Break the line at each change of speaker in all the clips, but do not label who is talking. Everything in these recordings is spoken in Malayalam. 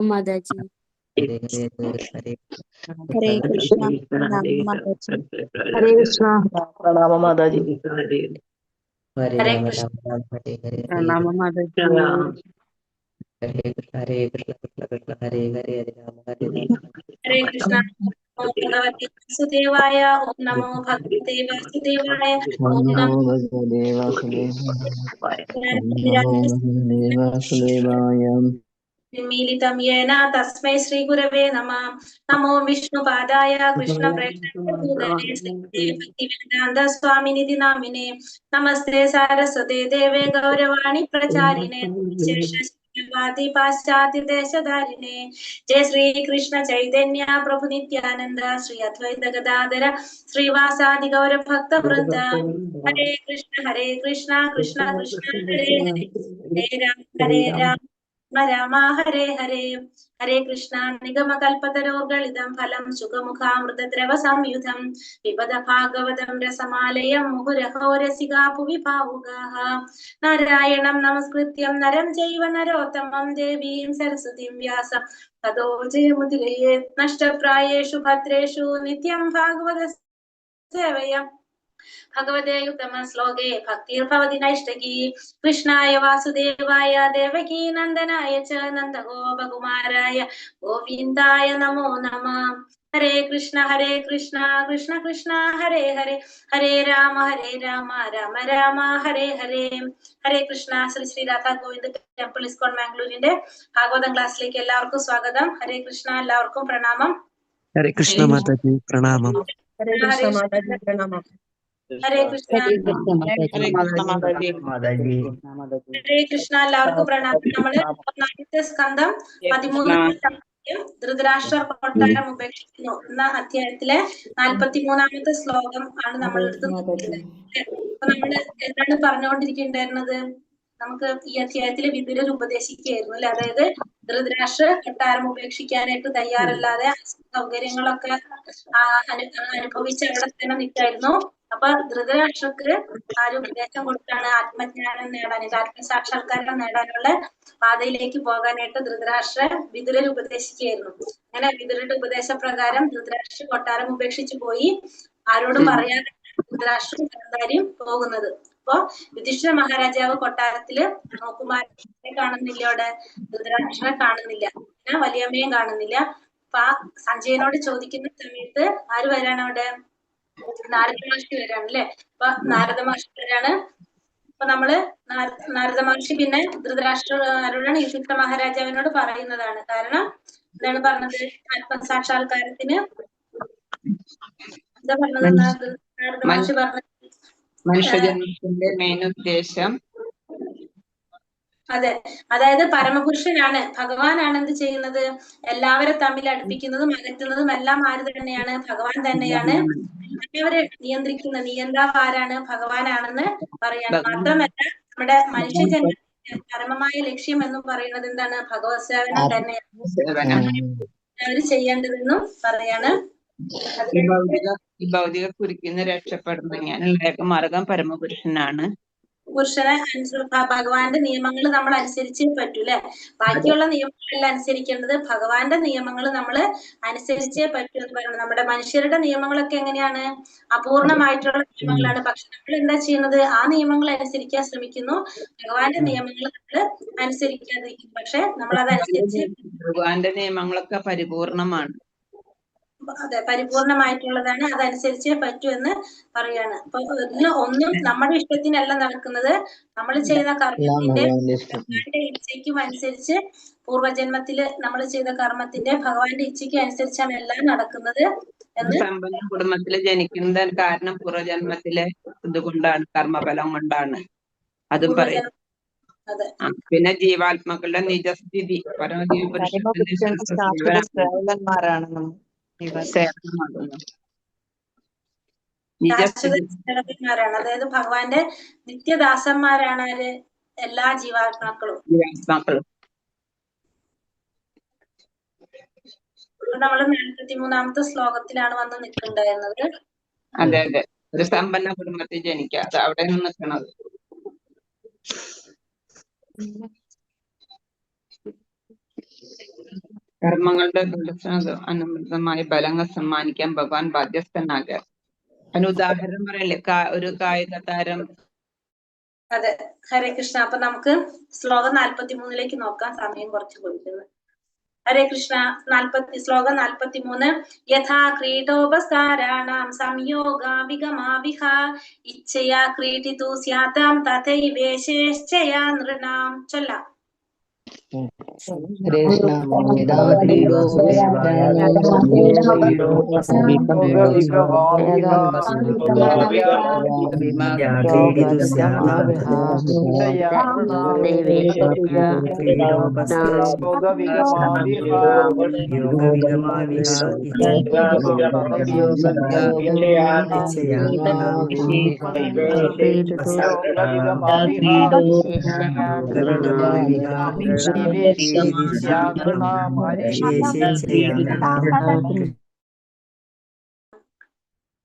माताजी।
हरे
हरे कृष्णा प्रणाम माताजी।
हरे कृष्णा प्रणाम माताजी।
हरे
हरे
राम
कृष्ण
राम राम हरे हरे
प्रणाम माताजी।
हरे कृष्ण कृष्ण कृष्ण हरे हरे हरे राम हरे
हरे कृष्णा। ओम भगवते वासुदेवाय। ओम नमो भगवते वासुदेवाय। ओम नमो
भगवते वासुदेवाय।
मिलितं येन तस्मै श्रीगुरवे नमः। नमो विष्णुपादाय कृष्णप्रेष्ठाय श्रीमते भक्तिवेदान्त स्वामिनिधि नामिने। नमस्ते सारस्वते देवे गौरवाणी प्रचारिणे वादी पाश्चात्य देशधारिणे। जय श्री कृष्ण चैतन्य प्रभु नित्यानंद श्री अद्वैत गदाधर श्रीवासादि गौर भक्त वृंद। हरे कृष्ण कृष्ण कृष्ण हरे हरे हरे राम राम हरे हरे। हरे कृष्ण निगम कल्पतरोर्गलितं फलं सुखमुखामृतद्रव संयुतं पिबद भागवतं रसमालयं मुहुरहो रसिका भुवि भावुकाः। नारायणं नमस्कृत्यं नरं चैव नरोत्तमं देवीं सरस्वतीं व्यासं ततो जयमुदीरयेत्। नष्टप्रायेषु भद्रेषु नित्यं भागवत सेवया भगवते उत्तम श्लोके भक्तिर्भवति नैष्ठिकी। कृष्णाय वासुदेवाय देवकी नंदनाय च नन्दगोपकुमाराय गोविन्दाय नमो नमः। हरे कृष्ण कृष्ण कृष्ण हरे हरे हरे राम राम राम हरे हरे। ഹരേ കൃഷ്ണ. ശ്രീ ശ്രീ രാധാ ഗോവിന്ദ് ടെമ്പിൾ ഇസ്കോൺ മാംഗ്ലൂരിന്റെ ഭാഗവതം ക്ലാസ്സിലേക്ക് എല്ലാവർക്കും സ്വാഗതം. ഹരേ കൃഷ്ണ. എല്ലാവർക്കും പ്രണാമം.
ഹരേ കൃഷ്ണ മാതാജി പ്രണാമം.
हरे कृष्ण माताजी प्रणाम।
ഹരേ കൃഷ്ണ.
माताजी।
ഹരേ കൃഷ്ണ. എല്ലാവർക്കും പ്രണാമം. നമ്മള് ഒന്നാമത്തെ സ്കന്ധം 13 ധൃതരാഷ്ട്രർ കൊട്ടാരം ഉപേക്ഷിക്കുന്നു എന്ന അധ്യായത്തിലെ 43-ാമത്തെ ശ്ലോകം ആണ് നമ്മൾ എടുത്ത് നോക്കുന്നത്. അപ്പൊ നമ്മള് എന്താണ് പറഞ്ഞുകൊണ്ടിരിക്കുന്നുണ്ടായിരുന്നത്? നമുക്ക് ഈ അധ്യായത്തില് വിതുരർ ഉപദേശിക്കുകയായിരുന്നു അല്ലെ. അതായത് ധൃതരാഷ്ട്രർ കൊട്ടാരം ഉപേക്ഷിക്കാനായിട്ട് തയ്യാറല്ലാതെ സൗകര്യങ്ങളൊക്കെ അനുഭവിച്ച് അവിടെ തന്നെ നിൽക്കായിരുന്നു. അപ്പൊ ധൃതരാഷ്ട്രക്ക് ആര് ഉപദേശം കൊടുത്താണ്? ആത്മജ്ഞാനം നേടാൻ, ആത്മസാക്ഷാത്കാരം നേടാനുള്ള പാതയിലേക്ക് പോകാനായിട്ട് ധൃതരാഷ്ട്ര വിതുരർ ഉപദേശിക്കുകയായിരുന്നു. അങ്ങനെ വിതുരരുടെ ഉപദേശപ്രകാരം ധൃതരാഷ്ട്ര കൊട്ടാരം ഉപേക്ഷിച്ചു പോയി. ആരോടും പറയാതെ ധൃതരാഷ്ട്രം ഗാന്ധാരിയും പോകുന്നത്. അപ്പൊ യുധിഷ്ഠിര മഹാരാജാവ് കൊട്ടാരത്തില് നോക്കുമാരെ കാണുന്നില്ല, അവിടെ ധൃതരാഷ്ട്രനെ കാണുന്നില്ല, പിന്നെ വലിയമ്മയും കാണുന്നില്ല. അപ്പൊ ആ സഞ്ജയനോട് ചോദിക്കുന്ന സമയത്ത് ആര് വരാണ്? അവിടെ നാരദ മഹർഷി വരാണ് അല്ലെ. അപ്പൊ നാരദ മഹർഷി വരാണ്. അപ്പൊ നമ്മള് നാരദ മഹർഷി പിന്നെ ധൃതരാഷ്ട്രരോടാണ് യുധിഷ്ഠിര മഹാരാജാവിനോട് പറയുന്നതാണ്. കാരണം എന്താണ് പറഞ്ഞത്? ആത്മസാക്ഷാത്കാരത്തിന് എന്താ പറഞ്ഞത്? നാരദ മഹർഷി പറഞ്ഞത്
മനുഷ്യജന്മത്തിന്റെ മെയിൻ ഉദ്ദേശം,
അതെ, അതായത് പരമപുരുഷനാണ്, ഭഗവാനാണ് എന്ത് ചെയ്യുന്നത്? എല്ലാവരെ തമ്മിൽ അടുപ്പിക്കുന്നതും അകറ്റുന്നതും എല്ലാം ആര് തന്നെയാണ്? ഭഗവാൻ തന്നെയാണ്. എല്ലാവരെ നിയന്ത്രിക്കുന്ന നിയന്ത്രാവ് ആരാണ്? ഭഗവാനാണെന്ന് പറയാൻ മാത്രമല്ല, നമ്മുടെ മനുഷ്യജന്മത്തിന്റെ പരമമായ ലക്ഷ്യം എന്ന് പറയുന്നത് എന്താണ്? ഭഗവത് സേവനം തന്നെയാണ് അവര് ചെയ്യേണ്ടതെന്നും പറയാണ്.
ഈ ഭൗതിക കുരുക്കിന്ന് രക്ഷപ്പെടുന്ന ഞാനുള്ള മാർഗം പരമപുരുഷനാണ്.
പുരുഷനെ ഭഗവാന്റെ നിയമങ്ങൾ നമ്മൾ അനുസരിച്ചേ പറ്റൂ അല്ലെ. ബാക്കിയുള്ള നിയമങ്ങളെല്ലാം അനുസരിക്കേണ്ടത് ഭഗവാന്റെ നിയമങ്ങൾ നമ്മൾ അനുസരിച്ചേ പറ്റൂ എന്ന് പറയുന്നത്. നമ്മുടെ മനുഷ്യരുടെ നിയമങ്ങളൊക്കെ എങ്ങനെയാണ്? അപൂർണമായിട്ടുള്ള നിയമങ്ങളാണ്. പക്ഷെ നമ്മൾ എന്താ ചെയ്യുന്നത്? ആ നിയമങ്ങൾ അനുസരിക്കാൻ ശ്രമിക്കുന്നു, ഭഗവാന്റെ നിയമങ്ങൾ നമ്മൾ അനുസരിക്കാതിരിക്കുന്നു. പക്ഷെ നമ്മൾ അതനുസരിച്ച്
ഭഗവാന്റെ നിയമങ്ങളൊക്കെ പരിപൂർണമാണ്.
അതെ, പരിപൂർണമായിട്ടുള്ളതാണ്, അതനുസരിച്ചേ പറ്റൂ എന്ന് പറയാണ്. അപ്പൊ ഒന്നും നമ്മുടെ ഇഷ്ടത്തിനല്ല നടക്കുന്നത്. നമ്മൾ ചെയ്യുന്ന കർമ്മത്തിന്റെ ഭഗവാന്റെ ഇച്ഛയ്ക്കും അനുസരിച്ച്, പൂർവജന്മത്തില് നമ്മൾ ചെയ്ത കർമ്മത്തിന്റെ ഭഗവാന്റെ ഇച്ഛയ്ക്കും അനുസരിച്ചാണ് എല്ലാം നടക്കുന്നത് എന്ന്.
സമ്പന്ന കുടുംബത്തില് ജനിക്കുന്നത് കാരണം പൂർവജന്മത്തിലെ ഇതുകൊണ്ടാണ്, കർമ്മഫലം കൊണ്ടാണ്. അതും പറയും. പിന്നെ ജീവാത്മാക്കളുടെ നിജസ്ഥിതി
സേവകന്മാരാണ്. അതായത് ഭഗവാന്റെ നിത്യദാസന്മാരാണ് ആര്? എല്ലാ ജീവാത്മാക്കളും. നമ്മള് 43-ാമത്തെ ശ്ലോകത്തിലാണ് വന്ന് നിൽക്കുന്നുണ്ടായിരുന്നത്.
അതെ അതെ, ഒരു സമ്പന്ന കുടുംബത്തിൽ ജനിക്കാതെ അവിടെ നിൽക്കണത്. കർമ്മങ്ങളുടെ അനുബന്ധമായ ഫലങ്ങൾ സമ്മാനിക്കാൻ ഭഗവാൻ ബാധ്യസ്ഥനാകാൻ. അതിന് ഉദാഹരണം പറയല്ലേ, ഒരു കായിക താരം.
അതെ, ഹരേ കൃഷ്ണ. അപ്പൊ നമുക്ക് ശ്ലോകം 43 നോക്കാം, സമയം കുറച്ച് പോയിരിക്കുന്നു. ഹരേ കൃഷ്ണ. ശ്ലോകം 43. യഥാ ക്രീഡോപസ്കാരാണാം സംയോഗാവിഗമാവിഹ ഇച്ഛയാ ക്രീഡിതു സ്യാതാം തഥൈവേശേശ്ചയാ നൃണാം. ചൊല്ലാം.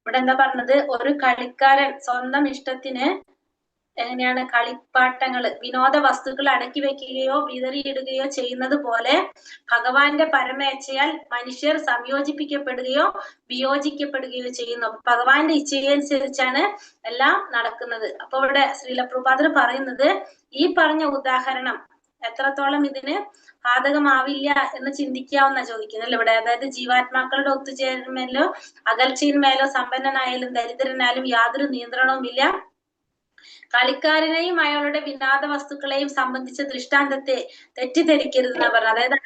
ഇവിടെ എന്താ പറഞ്ഞത്? ഒരു കളിക്കാരൻ സ്വന്തം ഇഷ്ടത്തിന് എങ്ങനെയാണ് കളിപ്പാട്ടങ്ങള്, വിനോദ വസ്തുക്കൾ അടക്കി വെക്കുകയോ വിതറിയിടുകയോ ചെയ്യുന്നത് പോലെ ഭഗവാന്റെ പരമേച്ഛയാൽ മനുഷ്യർ സംയോജിപ്പിക്കപ്പെടുകയോ വിയോജിക്കപ്പെടുകയോ ചെയ്യുന്നു. ഭഗവാന്റെ ഇച്ഛയനുസരിച്ചാണ് എല്ലാം നടക്കുന്നത്. അപ്പൊ ഇവിടെ ശ്രീല പ്രഭുപാദർ പറയുന്നത്, ഈ പറഞ്ഞ ഉദാഹരണം എത്രത്തോളം ഇതിന് ബാധകമാവില്ല എന്ന് ചിന്തിക്കാവുന്ന ചോദിക്കുന്നല്ലോ ഇവിടെ. അതായത് ജീവാത്മാക്കളുടെ ഒത്തുചേരുമേലോ അകൽച്ചയിന്മേലോ സമ്പന്നനായാലും ദരിദ്രനായാലും യാതൊരു നിയന്ത്രണവുമില്ല. കളിക്കാരനെയും അയാളുടെ വിനോദ വസ്തുക്കളെയും സംബന്ധിച്ച ദൃഷ്ടാന്തത്തെ തെറ്റിദ്ധരിക്കരുതെന്നാ പറഞ്ഞത്. അതായത്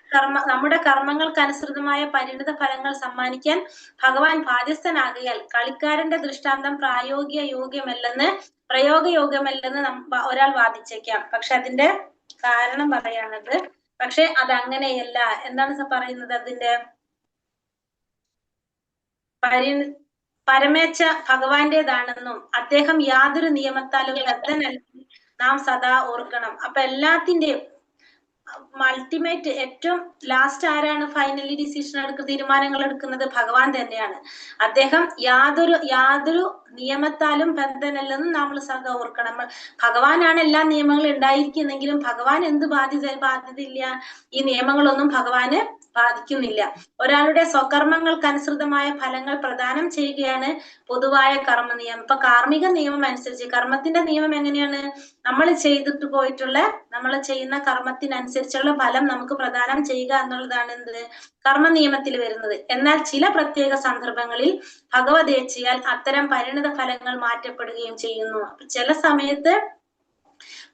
നമ്മുടെ കർമ്മങ്ങൾക്ക് അനുസൃതമായ പരിണിത ഫലങ്ങൾ സമ്മാനിക്കാൻ ഭഗവാൻ ബാധ്യസ്ഥനാകയാൽ കളിക്കാരന്റെ ദൃഷ്ടാന്തം പ്രയോഗയോഗ്യമല്ലെന്ന് ഒരാൾ വാദിച്ചേക്കാം. പക്ഷെ അതിന്റെ കാരണം പറയാണത്. പക്ഷെ അതങ്ങനെയല്ല. എന്താണ് പറയുന്നത്? അതിന്റെ പരമേച്ഛ ഭഗവാന്റേതാണെന്നും അദ്ദേഹം യാതൊരു നിയമത്താലും ബദ്ധനല്ലെന്നും നാം സദാ ഓർക്കണം. അപ്പൊ എല്ലാത്തിന്റെയും അൾട്ടിമേറ്റ് ഏറ്റവും ലാസ്റ്റ് ആരാണ് ഫൈനലി ഡിസിഷൻ തീരുമാനങ്ങൾ എടുക്കുന്നത്? ഭഗവാൻ തന്നെയാണ്. അദ്ദേഹം യാതൊരു നിയമത്താലും ബദ്ധനല്ലെന്നും നമ്മൾ സദാ ഓർക്കണം. ഭഗവാനാണ് എല്ലാ നിയമങ്ങളും ഉണ്ടായിരിക്കുന്നെങ്കിലും ഭഗവാൻ എന്ത് ബാധ്യതയില്ല? ഈ നിയമങ്ങളൊന്നും ഭഗവാന് ബാധിക്കുന്നില്ല. ഒരാളുടെ സ്വകർമ്മങ്ങൾക്കനുസൃതമായ ഫലങ്ങൾ പ്രദാനം ചെയ്യുകയാണ് പൊതുവായ കർമ്മ നിയമം. ഇപ്പൊ കാർമ്മിക നിയമം അനുസരിച്ച്, കർമ്മത്തിന്റെ നിയമം എങ്ങനെയാണ്? നമ്മൾ ചെയ്യുന്ന കർമ്മത്തിനനുസരിച്ചുള്ള ഫലം നമുക്ക് പ്രദാനം ചെയ്യുക എന്നുള്ളതാണ് എന്ത്? കർമ്മ നിയമത്തിൽ വരുന്നത്. എന്നാൽ ചില പ്രത്യേക സന്ദർഭങ്ങളിൽ ഭഗവദേച്ഛയാൽ അത്തരം പരിണിത ഫലങ്ങൾ മാറ്റപ്പെടുകയും ചെയ്യുന്നു. ചില സമയത്ത്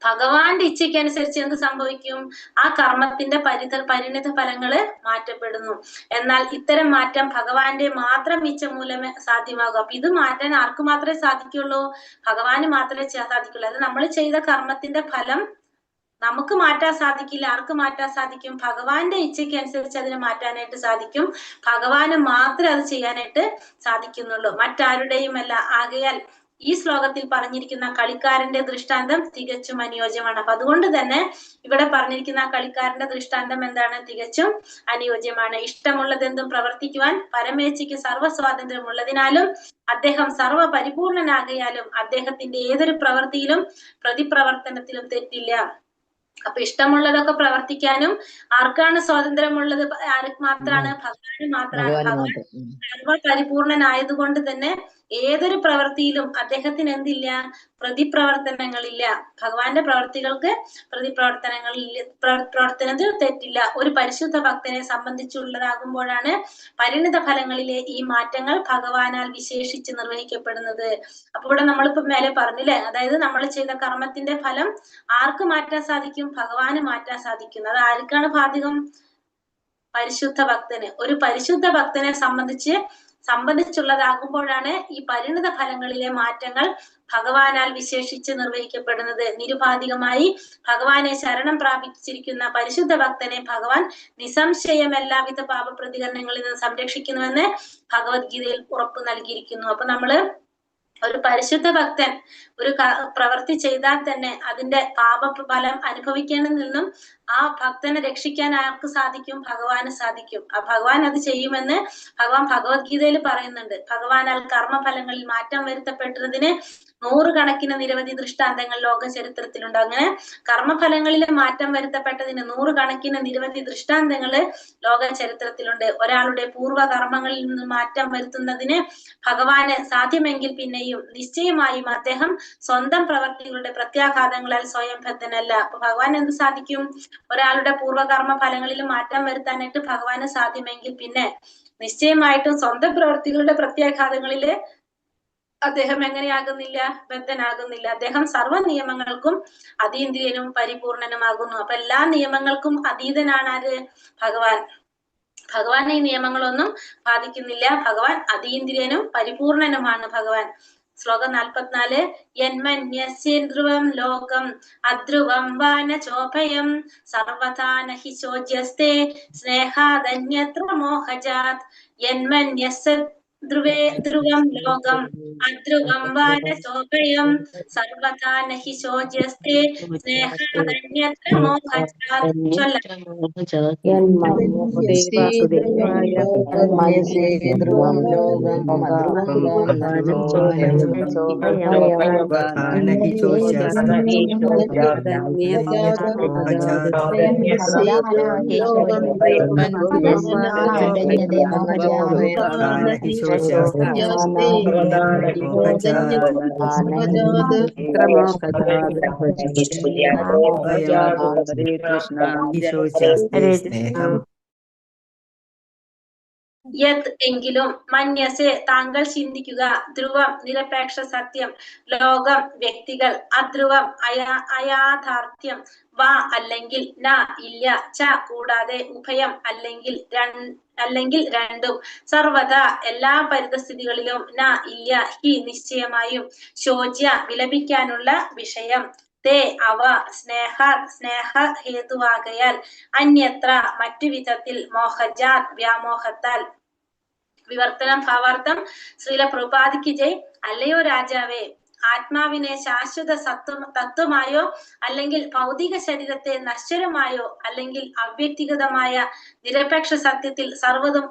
ഭഗവാന്റെ ഇച്ഛയ്ക്കനുസരിച്ച് എന്ത് സംഭവിക്കും? ആ കർമ്മത്തിന്റെ പരിണിത ഫലങ്ങള് മാറ്റപ്പെടുന്നു. എന്നാൽ ഇത്തരം മാറ്റം ഭഗവാന്റെ മാത്രം ഇച്ഛ മൂലമേ സാധ്യമാകൂ. അപ്പൊ ഇത് മാറ്റാൻ ആർക്ക് മാത്രമേ സാധിക്കുള്ളൂ? ഭഗവാന് മാത്രമേ സാധിക്കുള്ളൂ. അത് നമ്മൾ ചെയ്ത കർമ്മത്തിന്റെ ഫലം നമുക്ക് മാറ്റാൻ സാധിക്കില്ല. ആർക്ക് മാറ്റാൻ സാധിക്കും? ഭഗവാന്റെ ഇച്ഛയ്ക്ക് അനുസരിച്ച് അതിനെ മാറ്റാനായിട്ട് സാധിക്കും. ഭഗവാന് മാത്രമേ അത് ചെയ്യാനായിട്ട് സാധിക്കുന്നുള്ളൂ, മറ്റാരുടെയും അല്ല. ആകയാൽ ഈ ശ്ലോകത്തിൽ പറഞ്ഞിരിക്കുന്ന കളിക്കാരന്റെ ദൃഷ്ടാന്തം തികച്ചും അനുയോജ്യമാണ്. അപ്പൊ അതുകൊണ്ട് തന്നെ ഇവിടെ പറഞ്ഞിരിക്കുന്ന കളിക്കാരന്റെ ദൃഷ്ടാന്തം എന്താണ്? തികച്ചും അനുയോജ്യമാണ്. ഇഷ്ടമുള്ളതെന്തും പ്രവർത്തിക്കുവാൻ പരമേച്ഛയ്ക്ക് സർവ്വസ്വാതന്ത്ര്യം ഉള്ളതിനാലും അദ്ദേഹം സർവ്വ പരിപൂർണനാകയാലും അദ്ദേഹത്തിന്റെ ഏതൊരു പ്രവൃത്തിയിലും പ്രതിപ്രവർത്തനത്തിലും തെറ്റില്ല. അപ്പൊ ഇഷ്ടമുള്ളതൊക്കെ പ്രവർത്തിക്കാനും ആർക്കാണ് സ്വാതന്ത്ര്യമുള്ളത്? ആർക്ക് മാത്രാണ്? ഭഗവാന് മാത്രമാണ്. ഭഗവാൻ സർവ പരിപൂർണനായതുകൊണ്ട് തന്നെ ഏതൊരു പ്രവൃത്തിയിലും അദ്ദേഹത്തിന് എന്തില്ല? പ്രതിപ്രവർത്തനങ്ങളില്ല. ഭഗവാന്റെ പ്രവർത്തികൾക്ക് പ്രവർത്തനത്തിൽ തെറ്റില്ല. ഒരു പരിശുദ്ധ ഭക്തനെ സംബന്ധിച്ചുള്ളതാകുമ്പോഴാണ് പരിണിത ഫലങ്ങളിലെ ഈ മാറ്റങ്ങൾ ഭഗവാനാൽ വിശേഷിച്ച് നിർവഹിക്കപ്പെടുന്നത്. അപ്പൊ ഇവിടെ നമ്മളിപ്പോ മേലെ പറഞ്ഞില്ലേ, അതായത് നമ്മൾ ചെയ്ത കർമ്മത്തിന്റെ ഫലം ആർക്ക് മാറ്റാൻ സാധിക്കും? ഭഗവാന് മാറ്റാൻ സാധിക്കും. അത് ആർക്കാണ് ബാധകം? പരിശുദ്ധ ഭക്തന്. ഒരു പരിശുദ്ധ ഭക്തനെ സംബന്ധിച്ചുള്ളതാകുമ്പോഴാണ് ഈ പരിണിത ഫലങ്ങളിലെ മാറ്റങ്ങൾ ഭഗവാനാൽ വിശേഷിച്ച് നിർവഹിക്കപ്പെടുന്നത്. നിരുപാധികമായി ഭഗവാനെ ശരണം പ്രാപിച്ചിരിക്കുന്ന പരിശുദ്ധ ഭക്തനെ ഭഗവാൻ നിസംശയം എല്ലാവിധ പാപപ്രതികരണങ്ങളിൽ നിന്ന് സംരക്ഷിക്കുന്നുവെന്ന് ഭഗവത്ഗീതയിൽ ഉറപ്പ് നൽകിയിരിക്കുന്നു. അപ്പൊ നമ്മള് ഒരു പരിശുദ്ധ ഭക്തൻ ഒരു പ്രവൃത്തി ചെയ്താൽ തന്നെ അതിന്റെ പാപഫലം അനുഭവിക്കേണ്ടതിൽ നിന്നും ആ ഭക്തനെ രക്ഷിക്കാൻ ആർക്ക് സാധിക്കും? ഭഗവാന് സാധിക്കും. ആ ഭഗവാൻ അത് ചെയ്യുമെന്ന് ഭഗവാൻ ഭഗവത്ഗീതയിൽ പറയുന്നുണ്ട്. ഭഗവാനാൽ കർമ്മഫലങ്ങളിൽ മാറ്റം വരുത്തപ്പെട്ടതിന് നൂറുകണക്കിന് നിരവധി ദൃഷ്ടാന്തങ്ങൾ ലോക ചരിത്രത്തിലുണ്ട്. അങ്ങനെ കർമ്മഫലങ്ങളിൽ മാറ്റം വരുത്തപ്പെട്ടതിന് നൂറുകണക്കിന് നിരവധി ദൃഷ്ടാന്തങ്ങള് ലോക ചരിത്രത്തിലുണ്ട്. ഒരാളുടെ പൂർവ്വകർമ്മങ്ങളിൽ നിന്ന് മാറ്റം വരുത്തുന്നതിന് ഭഗവാന് സാധ്യമെങ്കിൽ പിന്നെയും നിശ്ചയമായും അദ്ദേഹം സ്വന്തം പ്രവർത്തികളുടെ പ്രത്യാഘാതങ്ങളാൽ സ്വയം ബദ്ധനല്ല. അപ്പൊ ഭഗവാൻ എന്ത് സാധിക്കും? ഒരാളുടെ പൂർവ്വകർമ്മ ഫലങ്ങളിൽ മാറ്റം വരുത്താനായിട്ട് ഭഗവാന് സാധ്യമെങ്കിൽ പിന്നെ നിശ്ചയമായിട്ടും സ്വന്തം പ്രവർത്തികളുടെ പ്രത്യാഘാതങ്ങളില് അദ്ദേഹം എങ്ങനെയാകുന്നില്ല? ബദ്ധനാകുന്നില്ല. അദ്ദേഹം സർവ്വ നിയമങ്ങൾക്കും അതീന്ദ്രിയനും പരിപൂർണനുമാകുന്നു. അപ്പൊ എല്ലാ നിയമങ്ങൾക്കും അതീതനാണ് ആര്? ഭഗവാൻ. ഭഗവാൻ ഈ നിയമങ്ങളൊന്നും ബാധിക്കുന്നില്ല. ഭഗവാൻ അതീന്ദ്രിയനും പരിപൂർണനുമാണ് ഭഗവാൻ. ശ്ലോകം 44 യന്മന്യസ്യേന്ദ്രുവം ലോകം അധ്രുവം വാന ചോഭയം സർവഥാ നഹി ശോച്യസ്തേ സ്നേഹാദന്യത്ര മോഹജാത് യന്മന്യസ്യ ധ്രുവം ലോകം അധ്രുവം വാന ചോഭയം സർവഥാ നഹി ശോച്യസ്തേ സ്നേഹാദന്യത്ര മോഹജാത്.
ധ്രുവം ലോകം
യത് എങ്കിലും മന്യസെ താങ്കൾ ചിന്തിക്കുക, ധ്രുവം നിരപേക്ഷ സത്യം, ലോകം വ്യക്തികൾ, അധ്രുവം അയാഥാർത്ഥ്യം, വാ അല്ലെങ്കിൽ, ന ഇല്ല, ച കൂടാതെ, ഉഭയം അല്ലെങ്കിൽ രണ്ടും, സർവത എല്ലാ പരിതസ്ഥിതികളിലും, ന ഇല്ല, ഹി നിശ്ചയമായും, ശോച്യ വിലപിക്കാനുള്ള വിഷയം, തേ അവ, സ്നേഹ ഹേതുവാകയാൽ, അന്യത്ര മറ്റു വിധത്തിൽ, മോഹജാത് വ്യാമോഹത്താൽ. വിവർത്തനം ഭാവാർത്ഥം. ശ്രീല പ്രഭുപാദിക്ക് ജയ്. അല്ലയോ രാജാവേ, ആത്മാവിനെ ശാശ്വത തത്വമായോ അല്ലെങ്കിൽ ഭൗതിക ശരീരത്തെ നശ്വരമായോ അല്ലെങ്കിൽ അവ്യക്തിഗതമായ നിരപേക്ഷ സത്യത്തിൽ സർവ്വതും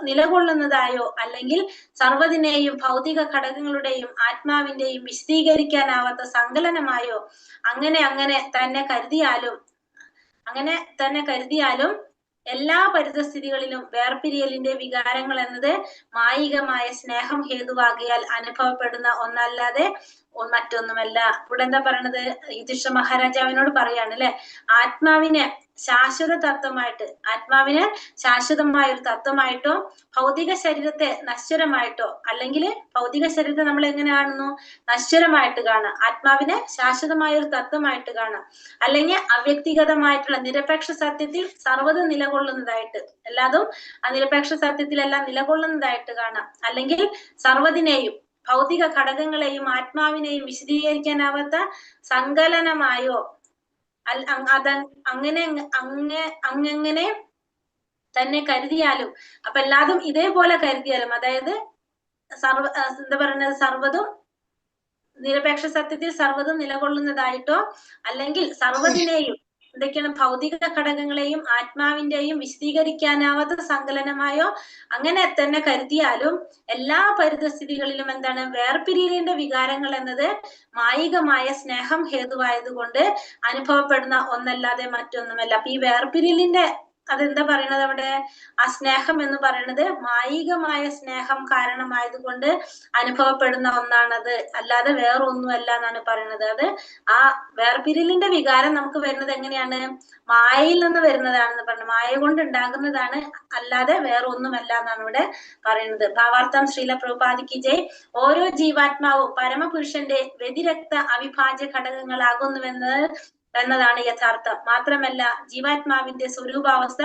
നിലകൊള്ളുന്നതായോ അല്ലെങ്കിൽ സർവ്വതിനെയും ഭൗതിക ഘടകങ്ങളുടെയും ആത്മാവിന്റെയും വിശദീകരിക്കാനാവാത്ത സങ്കലനമായോ അങ്ങനെ തന്നെ കരുതിയാലും എല്ലാ പരിതസ്ഥിതികളിലും വേർപിരിയലിന്റെ വികാരങ്ങൾ എന്നത് മായികമായ സ്നേഹം ഹേതുവാകിയാൽ അനുഭവപ്പെടുന്ന ഒന്നല്ലാതെ മറ്റൊന്നുമല്ല. ഇവിടെ എന്താ പറയണത്? യുധിഷ്ഠിര മഹാരാജാവിനോട് പറയാണ് അല്ലെ, ആത്മാവിനെ ശാശ്വതമായ ഒരു തത്വമായിട്ടോ ഭൗതിക ശരീരത്തെ നശ്വരമായിട്ടോ, അല്ലെങ്കിൽ ഭൗതിക ശരീരത്തെ നമ്മൾ എങ്ങനെ കാണുന്നു? നശ്വരമായിട്ട് കാണാം. ആത്മാവിനെ ശാശ്വതമായ ഒരു തത്വമായിട്ട് കാണാം. അല്ലെങ്കിൽ അവ്യക്തിഗതമായിട്ടുള്ള നിരപേക്ഷ സത്യത്തിൽ സർവ്വതും നിലകൊള്ളുന്നതായിട്ട്, എല്ലാതും ആ നിരപേക്ഷ സത്യത്തിലെല്ലാം നിലകൊള്ളുന്നതായിട്ട് കാണാം. അല്ലെങ്കിൽ സർവ്വതിനെയും ഭൗതിക ഘടകങ്ങളെയും ആത്മാവിനെയും വിശദീകരിക്കാനാവാത്ത സങ്കലനമായോ അങ്ങനെ തന്നെ കരുതിയാലും, അപ്പൊ എല്ലാതും ഇതേപോലെ കരുതിയാലും, അതായത് സർവ്വതും നിരപേക്ഷ സത്യത്തിൽ സർവ്വതും നിലകൊള്ളുന്നതായിട്ടോ അല്ലെങ്കിൽ സർവ്വതിനെയും എന്തൊക്കെയാണ് ഭൗതിക ഘടകങ്ങളെയും ആത്മാവിന്റെയും വിശദീകരിക്കാനാവാത്ത സങ്കലനമായോ അങ്ങനെ തന്നെ കരുതിയാലും എല്ലാ പരിതസ്ഥിതികളിലും എന്താണ്? വേർപിരിയലിന്റെ വികാരങ്ങൾ എന്നത് മായികമായ സ്നേഹം ഹേതുവായതുകൊണ്ട് അനുഭവപ്പെടുന്ന ഒന്നല്ലാതെ മറ്റൊന്നുമല്ല. അപ്പൊ ഈ വേർപിരിയലിന്റെ അതെന്താ പറയണത് അവിടെ? ആ സ്നേഹം എന്ന് പറയുന്നത് മായികമായ സ്നേഹം കാരണമായതുകൊണ്ട് അനുഭവപ്പെടുന്ന ഒന്നാണത്, അല്ലാതെ വേറൊന്നുമല്ല എന്നാണ് പറയുന്നത്. അത് ആ വേർപിരിയലിന്റെ വികാരം നമുക്ക് വരുന്നത് എങ്ങനെയാണ്? മായയിൽ നിന്ന് വരുന്നതാണെന്ന് പറഞ്ഞു. മായ കൊണ്ട് ഉണ്ടാകുന്നതാണ്, അല്ലാതെ വേറൊന്നുമല്ല എന്നാണ് ഇവിടെ പറയുന്നത്. ഭാവാർത്ഥം. ശ്രീല പ്രഭുപാദിക്ക് ജയ്. ഓരോ ജീവാത്മാവും പരമപുരുഷന്റെ വ്യതിരക്ത അവിഭാജ്യ ഘടകങ്ങളാകുന്നുവെന്നതാണ് യഥാർത്ഥം. മാത്രമല്ല ജീവാത്മാവിന്റെ സ്വരൂപാവസ്ഥ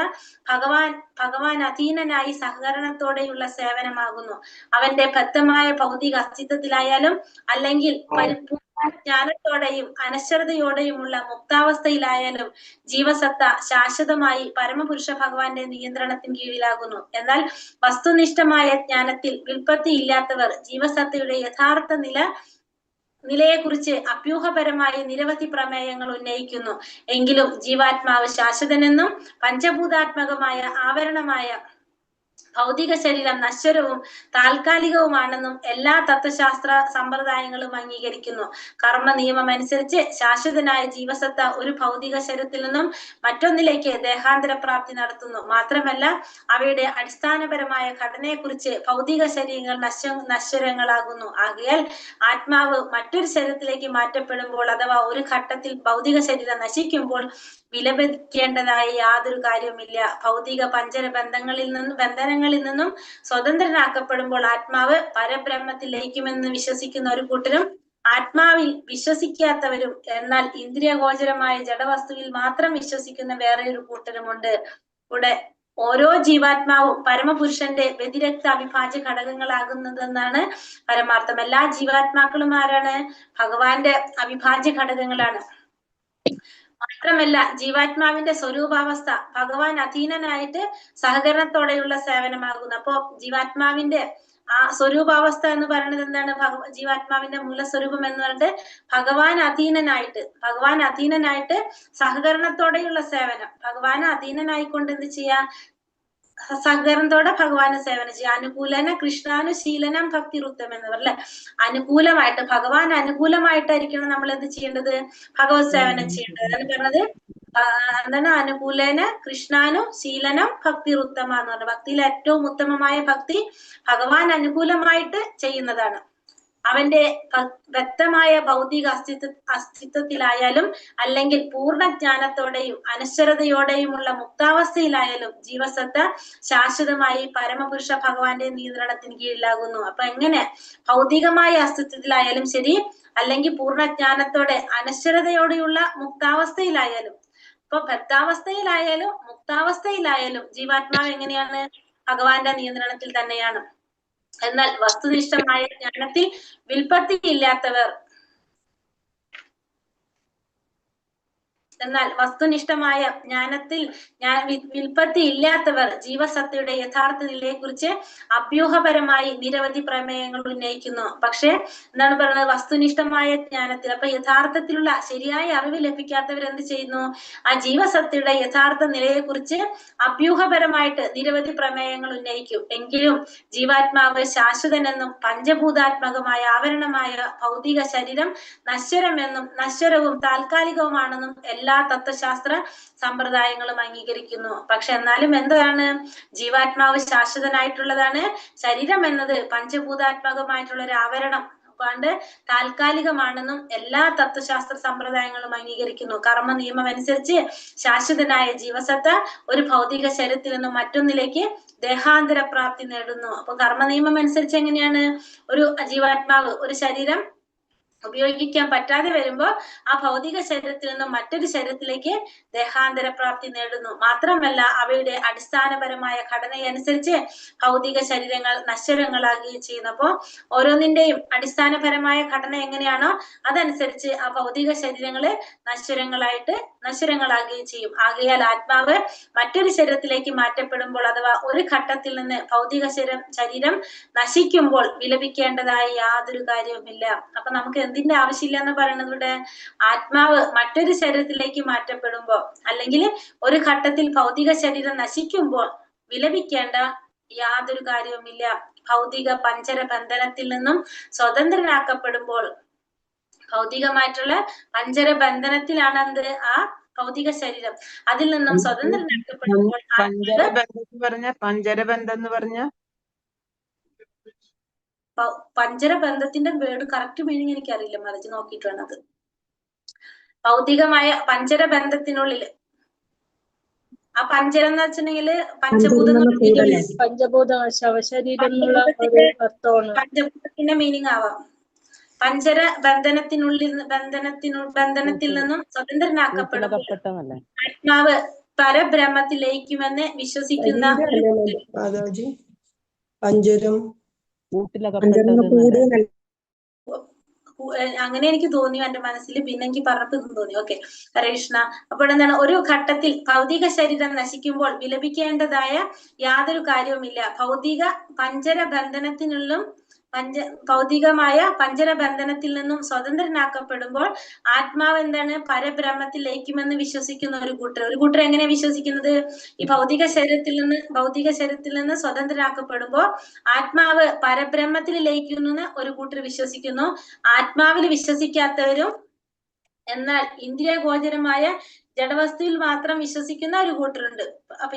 ഭഗവാൻ അധീനനായി സഹകരണത്തോടെയുള്ള സേവനമാകുന്നു. അവന്റെ ബദ്ധമായ ഭൗതിക അസ്തിത്വത്തിലായാലും അല്ലെങ്കിൽ പരിപൂർണ ജ്ഞാനത്തോടെയും അനശ്വരതയോടെയുമുള്ള മുക്താവസ്ഥയിലായാലും ജീവസത്ത ശാശ്വതമായി പരമപുരുഷ ഭഗവാന്റെ നിയന്ത്രണത്തിന് കീഴിലാകുന്നു. എന്നാൽ വസ്തുനിഷ്ഠമായ ജ്ഞാനത്തിൽ വിൽപ്പത്തി ഇല്ലാത്തവർ ജീവസത്തയുടെ യഥാർത്ഥ നിലയെക്കുറിച്ച് അഭ്യൂഹപരമായി നിരവധി പ്രമേയങ്ങൾ ഉന്നയിക്കുന്നു. എങ്കിലും ജീവാത്മാവ് ശാശ്വതനെന്നും പഞ്ചഭൂതാത്മകമായ ആവരണമായ ഭൗതിക ശരീരം നശ്വരവും താൽക്കാലികവുമാണെന്നും എല്ലാ തത്വശാസ്ത്ര സമ്പ്രദായങ്ങളും അംഗീകരിക്കുന്നു. കർമ്മ നിയമം അനുസരിച്ച് ശാശ്വതനായ ജീവസത്ത ഒരു ഭൗതിക ശരീരത്തിൽ നിന്നും മറ്റൊന്നിലേക്ക് ദേഹാന്തര പ്രാപ്തി നടത്തുന്നു. മാത്രമല്ല അവയുടെ അടിസ്ഥാനപരമായ ഘടനയെക്കുറിച്ച് ഭൗതിക ശരീരങ്ങൾ നശ്വരങ്ങളാകുന്നു. ആകയാൽ ആത്മാവ് മറ്റൊരു ശരീരത്തിലേക്ക് മാറ്റപ്പെടുമ്പോൾ അഥവാ ഒരു ഘട്ടത്തിൽ ഭൗതിക ശരീരം നശിക്കുമ്പോൾ വിലപിക്കേണ്ടതായ യാതൊരു കാര്യവുമില്ല. ഭൗതിക പഞ്ചര ബന്ധനങ്ങളിൽ നിന്നും സ്വതന്ത്രനാക്കപ്പെടുമ്പോൾ ആത്മാവ് പരബ്രഹ്മത്തിൽ ലയിക്കുമെന്ന് വിശ്വസിക്കുന്ന ഒരു കൂട്ടരും ആത്മാവിൽ വിശ്വസിക്കാത്തവരും എന്നാൽ ഇന്ദ്രിയഗോചരമായ ജഡവസ്തുവിൽ മാത്രം വിശ്വസിക്കുന്ന വേറെ ഒരു കൂട്ടരുമുണ്ട്. ഇവിടെ ഓരോ ജീവാത്മാവും പരമപുരുഷന്റെ വ്യതിരക്ത അവിഭാജ്യ ഘടകങ്ങളാകുന്നതെന്നാണ് പരമാർത്ഥം. എല്ലാ ജീവാത്മാക്കളും ആരാണ്? ഭഗവാന്റെ അവിഭാജ്യ ഘടകങ്ങളാണ്. മാത്രമല്ല ജീവാത്മാവിന്റെ സ്വരൂപാവസ്ഥ ഭഗവാൻ അധീനനായിട്ട് സഹകരണത്തോടെയുള്ള സേവനമാകുന്നു. അപ്പോ ജീവാത്മാവിന്റെ ആ സ്വരൂപാവസ്ഥ എന്ന് പറയുന്നത് എന്താണ്? ജീവാത്മാവിന്റെ മൂലസ്വരൂപം എന്ന് പറഞ്ഞിട്ട് ഭഗവാൻ അധീനനായിട്ട് സഹകരണത്തോടെയുള്ള സേവനം. ഭഗവാൻ അധീനനായിക്കൊണ്ട് എന്ത് ചെയ്യാ? സഹകരണത്തോടെ ഭഗവാന് സേവനം ചെയ്യുക. അനുകൂലന കൃഷ്ണാനുശീലനം ഭക്തി ഋത്തം എന്ന് പറയല്ലേ, അനുകൂലമായിട്ട് ഭഗവാൻ അനുകൂലമായിട്ടായിരിക്കണം നമ്മൾ എന്ത് ചെയ്യേണ്ടത്? ഭഗവത് സേവനം ചെയ്യേണ്ടത്. അതാണ് പറഞ്ഞത് എന്താണ്? അനുകൂലന കൃഷ്ണാനു ശീലനം ഭക്തി ഋത്തമ എന്ന് പറഞ്ഞത്. ഭക്തിയിൽ ഏറ്റവും ഉത്തമമായ ഭക്തി ഭഗവാൻ അനുകൂലമായിട്ട് ചെയ്യുന്നതാണ്. അവന്റെ വ്യക്തമായ ഭൗതിക അസ്തിത്വത്തിലായാലും അല്ലെങ്കിൽ പൂർണ്ണജ്ഞാനത്തോടെയും അനശ്വരതയോടെയുമുള്ള മുക്താവസ്ഥയിലായാലും ജീവസത്ത ശാശ്വതമായി പരമപുരുഷ ഭഗവാന്റെ നിയന്ത്രണത്തിന് കീഴിലാകുന്നു. അപ്പൊ എങ്ങനെ? ഭൗതികമായ അസ്തിത്വത്തിലായാലും ശരി, അല്ലെങ്കിൽ പൂർണ്ണജ്ഞാനത്തോടെ അനശ്വരതയോടെയുള്ള മുക്താവസ്ഥയിലായാലും. ഇപ്പൊ ബദ്ധാവസ്ഥയിലായാലും മുക്താവസ്ഥയിലായാലും ജീവാത്മാവ് എങ്ങനെയാണ്? ഭഗവാന്റെ നിയന്ത്രണത്തിൽ തന്നെയാണ്. എന്നാൽ വസ്തുനിഷ്ഠമായ ജ്ഞാനത്തിൽ വിൽപ്പത്തിയില്ലാത്തവർ വിൽപ്പത്തി ഇല്ലാത്തവർ ജീവസത്തയുടെ യഥാർത്ഥ നിലയെക്കുറിച്ച് അഭ്യൂഹപരമായി നിരവധി പ്രമേയങ്ങൾ ഉന്നയിക്കുന്നു. പക്ഷെ എന്താണ് പറയുന്നത്? വസ്തുനിഷ്ഠമായ ജ്ഞാനത്തിൽ, അപ്പൊ യഥാർത്ഥത്തിലുള്ള ശരിയായ അറിവ് ലഭിക്കാത്തവർ എന്ത് ചെയ്യുന്നു? ആ ജീവസത്തയുടെ യഥാർത്ഥ നിലയെക്കുറിച്ച് അഭ്യൂഹപരമായിട്ട് നിരവധി പ്രമേയങ്ങൾ ഉന്നയിക്കും. എങ്കിലും ജീവാത്മാവ് ശാശ്വതനെന്നും പഞ്ചഭൂതാത്മകമായ ആവരണമായ ഭൗതിക ശരീരം നശ്വരമെന്നും നശ്വരവും താൽക്കാലികവുമാണെന്നും എല്ലാ തത്വശാസ്ത്ര സമ്പ്രദായങ്ങളും അംഗീകരിക്കുന്നു. പക്ഷെ എന്നാലും എന്താണ്? ജീവാത്മാവ് ശാശ്വതനായിട്ടുള്ളതാണ്. ശരീരം എന്നത് പഞ്ചഭൂതാത്മകമായിട്ടുള്ള ഒരു ആവരണം കൊണ്ട് താൽക്കാലികമാണെന്നും എല്ലാ തത്വശാസ്ത്ര സമ്പ്രദായങ്ങളും അംഗീകരിക്കുന്നു. കർമ്മ നിയമം അനുസരിച്ച് ശാശ്വതനായ ജീവസത്ത ഒരു ഭൗതിക ശരീരത്തിൽ നിന്നും മറ്റൊന്നിലേക്ക് ദേഹാന്തര പ്രാപ്തി നേടുന്നു. അപ്പൊ കർമ്മ നിയമം അനുസരിച്ച് എങ്ങനെയാണ്? ഒരു ജീവാത്മാവ് ഒരു ശരീരം ഉപയോഗിക്കാൻ പറ്റാതെ വരുമ്പോ ആ ഭൗതിക ശരീരത്തിൽ നിന്നും മറ്റൊരു ശരീരത്തിലേക്ക് ദേഹാന്തര പ്രാപ്തി നേടുന്നു. മാത്രമല്ല അവയുടെ അടിസ്ഥാനപരമായ ഘടനയനുസരിച്ച് ഭൗതിക ശരീരങ്ങൾ നശ്വരങ്ങളാകുകയും ചെയ്യുന്നു. അപ്പോ ഓരോന്നിന്റെയും അടിസ്ഥാനപരമായ ഘടന എങ്ങനെയാണോ അതനുസരിച്ച് ആ ഭൗതിക ശരീരങ്ങള് നശ്വരങ്ങളാകുകയും ചെയ്യും. ആകയാൽ ആത്മാവ് മറ്റൊരു ശരീരത്തിലേക്ക് മാറ്റപ്പെടുമ്പോൾ അഥവാ ഒരു ഘട്ടത്തിൽ നിന്ന് ഭൗതിക ശരീരം നശിക്കുമ്പോൾ വിലപിക്കേണ്ടതായ യാതൊരു കാര്യവുമില്ല. അപ്പൊ നമുക്ക് എന്തിന്റെ ആവശ്യമില്ല എന്ന് പറയുന്നത്? ഇവിടെ ആത്മാവ് മറ്റൊരു ശരീരത്തിലേക്ക് മാറ്റപ്പെടുമ്പോൾ അല്ലെങ്കിൽ ഒരു ഘട്ടത്തിൽ ഭൗതിക ശരീരം നശിക്കുമ്പോൾ വിലപിക്കേണ്ട യാതൊരു കാര്യവുമില്ല. ഭൗതിക പഞ്ചര ബന്ധനത്തിൽ നിന്നും സ്വതന്ത്രനാക്കപ്പെടുമ്പോൾ, ഭൗതികമായിട്ടുള്ള പഞ്ചര ബന്ധനത്തിലാണ് എന്ത്? ആ ഭൗതിക ശരീരം. അതിൽ നിന്നും സ്വതന്ത്രനാക്കപ്പെടുമ്പോൾ
പഞ്ചരബന്ധം എന്ന് പറഞ്ഞ
പഞ്ചരബന്ധത്തിന്റെ വേർഡ് കറക്റ്റ് മീനിങ് എനിക്കറിയില്ല, മറിച്ച് നോക്കിയിട്ട് വേണത്. ഭൗതികമായ പഞ്ചരബന്ധത്തിനുള്ളിൽ ആ പഞ്ചരം എന്ന് വെച്ചിട്ടുണ്ടെങ്കിൽ പഞ്ചഭൂതത്തിന്റെ മീനിങ് ആവാം. പഞ്ചര ബന്ധനത്തിൽ നിന്നും സ്വതന്ത്രനാക്കപ്പെടുമ്പോൾ ആത്മാവ് പരബ്രഹ്മത്തിൽ ലയിക്കുമെന്ന് വിശ്വസിക്കുന്ന അങ്ങനെ എനിക്ക് തോന്നി എന്റെ മനസ്സിൽ. പിന്നെ എനിക്ക് പറഞ്ഞപ്പോ ഇതും തോന്നി. ഓക്കെ, ഹരേ കൃഷ്ണ. അപ്പോൾ എന്താണ്? ഒരു ഘട്ടത്തിൽ ഭൗതിക ശരീരം നശിക്കുമ്പോൾ വിലപിക്കേണ്ടതായ യാതൊരു കാര്യവുമില്ല. ഭൗതിക പഞ്ചര ബന്ധനത്തിനുള്ളും ഭൗതികമായ പഞ്ചരബന്ധനത്തിൽ നിന്നും സ്വതന്ത്രനാക്കപ്പെടുമ്പോൾ ആത്മാവ് എന്താണ് പരബ്രഹ്മത്തിൽ ലയിക്കുമെന്ന് വിശ്വസിക്കുന്ന ഒരു കൂട്ടർ എങ്ങനെ വിശ്വസിക്കുന്നത്? ഈ ഭൗതിക ശരീരത്തിൽ നിന്ന് സ്വതന്ത്രനാക്കപ്പെടുമ്പോൾ ആത്മാവ് പരബ്രഹ്മത്തിൽ ലയിക്കുന്നു എന്ന് ഒരു കൂട്ടർ വിശ്വസിക്കുന്നു. ആത്മാവിൽ വിശ്വസിക്കാത്തവരും എന്നാൽ ഇന്ദ്രിയ ഗോചരമായ ജഡവസ്തുവിൽ മാത്രം വിശ്വസിക്കുന്ന ഒരു കൂട്ടരുണ്ട്. അപ്പൊ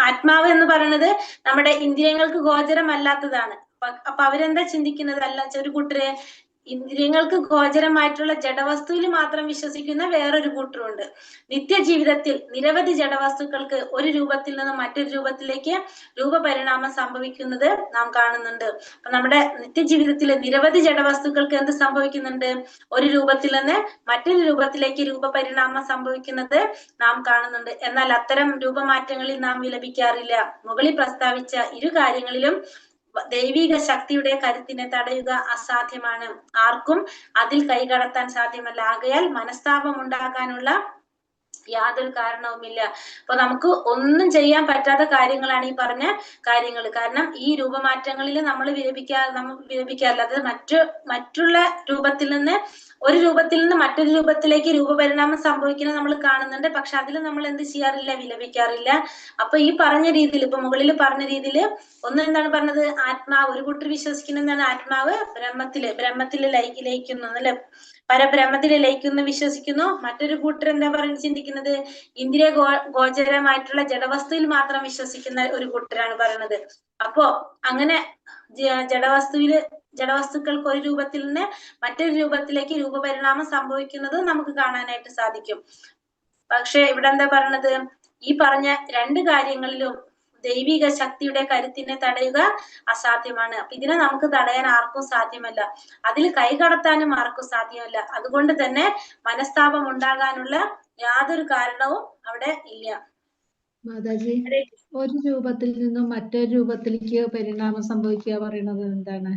ആത്മാവ് എന്ന് പറയുന്നത് നമ്മുടെ ഇന്ദ്രിയങ്ങൾക്ക് ഗോചരമല്ലാത്തതാണ്. അപ്പൊ അവരെന്താ ചിന്തിക്കുന്നത്? അല്ല, ഒരു കൂട്ടര് ഇന്ദ്രിയങ്ങൾക്ക് ഗോചരമായിട്ടുള്ള ജഡവസ്തുവിൽ മാത്രം വിശ്വസിക്കുന്ന വേറൊരു കൂട്ടരുണ്ട്. നിത്യജീവിതത്തിൽ നിരവധി ജഡവസ്തുക്കൾക്ക് ഒരു രൂപത്തിൽ നിന്ന് മറ്റൊരു രൂപത്തിലേക്ക് രൂപപരിണാമം സംഭവിക്കുന്നത് നാം കാണുന്നുണ്ട്. അപ്പൊ നമ്മുടെ നിത്യജീവിതത്തിൽ നിരവധി ജഡവസ്തുക്കൾക്ക് എന്ത് സംഭവിക്കുന്നുണ്ട്? ഒരു രൂപത്തിൽ നിന്ന് മറ്റൊരു രൂപത്തിലേക്ക് രൂപപരിണാമം സംഭവിക്കുന്നത് നാം കാണുന്നുണ്ട്. എന്നാൽ അത്തരം രൂപമാറ്റങ്ങളിൽ നാം വിലപിക്കാറില്ല. മുകളിൽ പ്രസ്താവിച്ച ഇരു കാര്യങ്ങളിലും ദൈവിക ശക്തിയുടെ കരുത്തിനെ തടയുക അസാധ്യമാണ്. ആർക്കും അതിൽ കൈകടത്താൻ സാധ്യമല്ല. ആകയാൽ മനസ്താപം ഉണ്ടാകാനുള്ള യാതൊരു കാരണവുമില്ല. അപ്പൊ നമുക്ക് ഒന്നും ചെയ്യാൻ പറ്റാത്ത കാര്യങ്ങളാണ് ഈ പറഞ്ഞ കാര്യങ്ങൾ. കാരണം ഈ രൂപമാറ്റങ്ങളിൽ നമ്മൾ വിലപിക്കാറില്ല. അത് മറ്റുള്ള രൂപത്തിൽ നിന്ന് ഒരു രൂപത്തിൽ നിന്ന് മറ്റൊരു രൂപത്തിലേക്ക് രൂപപരിണാമം സംഭവിക്കുന്നത് നമ്മൾ കാണുന്നുണ്ട്. പക്ഷെ അതിൽ നമ്മൾ എന്ത് ചെയ്യാറില്ല? വിലപിക്കാറില്ല. അപ്പൊ ഈ പറഞ്ഞ രീതിയിൽ, ഇപ്പൊ മുകളിൽ പറഞ്ഞ രീതിയിൽ എന്താണ് പറഞ്ഞത്? ആത്മാവ്, ഒരു കൂട്ടർ വിശ്വസിക്കുന്ന എന്താണ്? ആത്മാവ് ബ്രഹ്മത്തില് ലയിക്കുന്നു അല്ലെ, പരബ്രഹ്മത്തിൽ ലയിക്കുന്നു വിശ്വസിക്കുന്നു. മറ്റൊരു കൂട്ടർ എന്താ പറയുന്നത്? ചിന്തിക്കുന്നത് ഇന്ദ്രിയ ഗോചരമായിട്ടുള്ള ജഡവസ്തുവിൽ മാത്രം വിശ്വസിക്കുന്ന ഒരു കൂട്ടരാണ് പറയുന്നത്. അപ്പോ അങ്ങനെ ജഡവസ്തുക്കൾക്ക് ഒരു രൂപത്തിൽ നിന്ന് മറ്റൊരു രൂപത്തിലേക്ക് രൂപപരിണാമം സംഭവിക്കുന്നത് നമുക്ക് കാണാനായിട്ട് സാധിക്കും. പക്ഷെ ഇവിടെ എന്താ പറയുന്നത്? ഈ പറഞ്ഞ രണ്ട് കാര്യങ്ങളിലും ദൈവിക ശക്തിയുടെ കരുത്തിനെ തടയുക അസാധ്യമാണ്. അപ്പൊ ഇതിനെ നമുക്ക് തടയാൻ ആർക്കും സാധ്യമല്ല. അതിൽ കൈകടത്താനും ആർക്കും സാധ്യമല്ല. അതുകൊണ്ട് തന്നെ മനസ്താപം ഉണ്ടാകാനുള്ള യാതൊരു കാരണവും അവിടെ ഇല്ല.
മാതാജി, ഒരു രൂപത്തിൽ നിന്നും മറ്റൊരു രൂപത്തിലേക്ക് പരിണാമം സംഭവിക്കുക പറയുന്നത് എന്താണ്?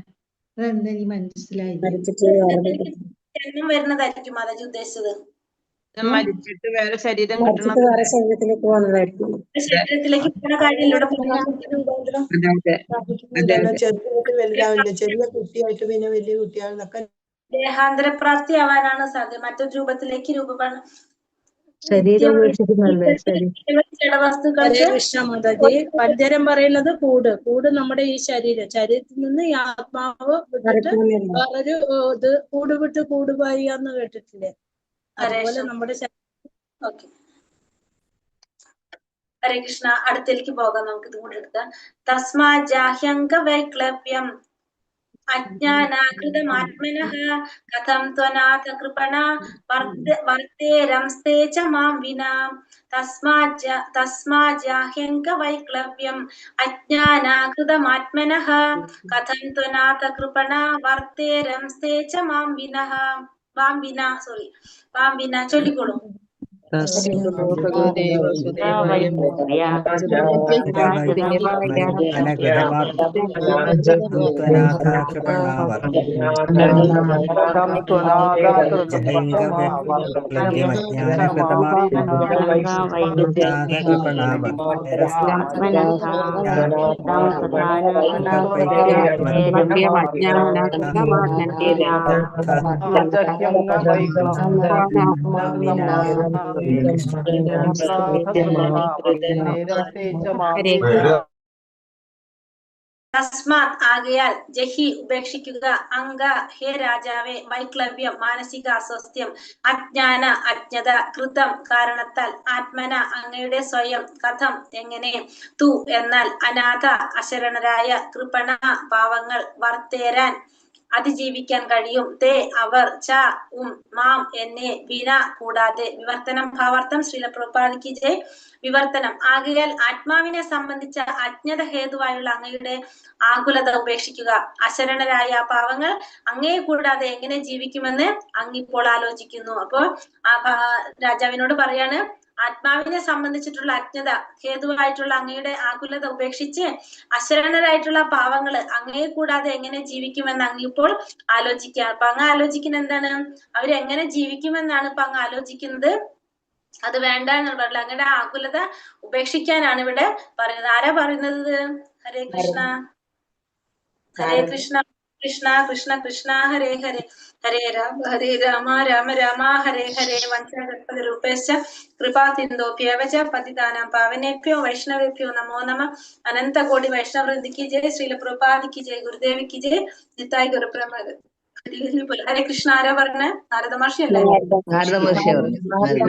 അതെന്താ എനിക്ക് മനസ്സിലായില്ല.
ജന്മം വരുന്നതായിരിക്കും മാതാജി ഉദ്ദേശിച്ചത്.
മരിച്ചിട്ട് വേറെ ശരീരം കിട്ടണം.
ശരീരത്തിലേക്ക് പോകുന്നതായിരിക്കും.
ശരീരത്തിലേക്ക് പോകുന്ന കാര്യമില്ല.
ചെറിയ കുട്ടിയായിട്ട് പിന്നെ വലിയ കുട്ടിയാണെന്നൊക്കെ
ദേഹാന്തരപ്രാപ്തി ആവാനാണ് സാധ്യത. മറ്റൊരു രൂപത്തിലേക്ക്
മാതാജി, പഞ്ചരം പറയുന്നത് കൂട് നമ്മുടെ ഈ ശരീരത്തിൽ നിന്ന് ഈ ആത്മാവ് വിട്ടിട്ട് വേറൊരു കൂട് വിട്ട് കൂട് പായാന്ന് കേട്ടിട്ടില്ലേ? അതുപോലെ നമ്മുടെ
ഹരേ കൃഷ്ണ. അടുത്തേക്ക് പോകാം. നമുക്ക് ഇത് കൂടെ എടുക്കാം. തസ്മാ ജാഹ്യംഗ വൈക്ലവ്യം അജ്ഞാനാകൃതമാത്മനഃ കഥം ത്വനാഥ കൃപണാ വർത്തേരംസ്തേ ച മാം വിനാ. തസ്മാ ജാഹ്യംഗ വൈക്ലവ്യം അജ്ഞാനാകൃതമാത്മനഃ കഥം ത്വനാഥ കൃപണാ വർത്തേരംസ്തേ ച മാം വിനാ. ചൊല്ലിക്കോളൂ. തസ്മാത് ആകയാൽ, ജഹി ഉപേക്ഷിക്കുക, അംഗ ഹേ രാജാവേ, വൈക്ലവ്യം മാനസിക അസ്വസ്ഥ്യം, അജ്ഞത കൃതം കാരണത്താൽ, ആത്മന അങ്ങയുടെ സ്വയം, കഥം എങ്ങനെ, തു എന്നാൽ, അനാഥ അശരണരായ, കൃപണ പാവങ്ങൾ, വർത്തേരാൻ അതിജീവിക്കാൻ കഴിയും, തേ അവർ, ച മാം എന്നെ, വിന കൂടാതെ. വിവർത്തനം ഭാവാർത്ഥം. ശ്രീല പ്രഭുപാദി ജയ്. വിവർത്തനം. ആകയാൽ ആത്മാവിനെ സംബന്ധിച്ച അജ്ഞത ഹേതുവായുള്ള അങ്ങയുടെ ആകുലത ഉപേക്ഷിക്കുക. അശരണരായ പാവങ്ങൾ അങ്ങയെ കൂടാതെ എങ്ങനെ ജീവിക്കുമെന്ന് അങ്ങിപ്പോൾ ആലോചിക്കുന്നു. അപ്പോ രാജാവിനോട് പറയാണ്, ആത്മാവിനെ സംബന്ധിച്ചിട്ടുള്ള അജ്ഞത ഹേതുവായിട്ടുള്ള അങ്ങയുടെ ആകുലത ഉപേക്ഷിച്ച് അശരണരായിട്ടുള്ള പാവങ്ങള് അങ്ങയെ കൂടാതെ എങ്ങനെ ജീവിക്കുമെന്ന് അങ്ങിപ്പോൾ ആലോചിക്കുക. അപ്പൊ അങ്ങ് ആലോചിക്കുന്ന എന്താണ്? അവരെങ്ങനെ ജീവിക്കുമെന്നാണ് ഇപ്പൊ അങ്ങ് ആലോചിക്കുന്നത്. അത് വേണ്ട എന്നുള്ള പറഞ്ഞില്ല. അങ്ങയുടെ ആകുലത ഉപേക്ഷിക്കാനാണ് ഇവിടെ പറയുന്നത്. ആരാ പറയുന്നത്? ഹരേ കൃഷ്ണ ഹരേ കൃഷ്ണ കൃഷ്ണ കൃഷ്ണ കൃഷ്ണ ഹരേ ഹരേ ഹരേ രാമ രാമ രാമ ഹരേ ഹരേ വഞ്ചകൽപതരൂപേശ്ച കൃപാസിന്ധോഭ്യവ ച പതിതാനാം പാവനേഭ്യോ വൈഷ്ണവേഭ്യോ നമോ നമഃ. അനന്തകോടി വൈഷ്ണവൃന്ദിക്ക് ജയ്. ശ്രീല പ്രഭുപാദിക്ക് ജയ്. ഗുരുദേവിക്ക് ജയ്. നിത്തായി ഗുരുപ്രമാദ്. ഹരേ കൃഷ്ണ. ആരാ പറഞ്ഞ? നാരദ മഹർഷി അല്ലേ?
നാരദ മഹർഷി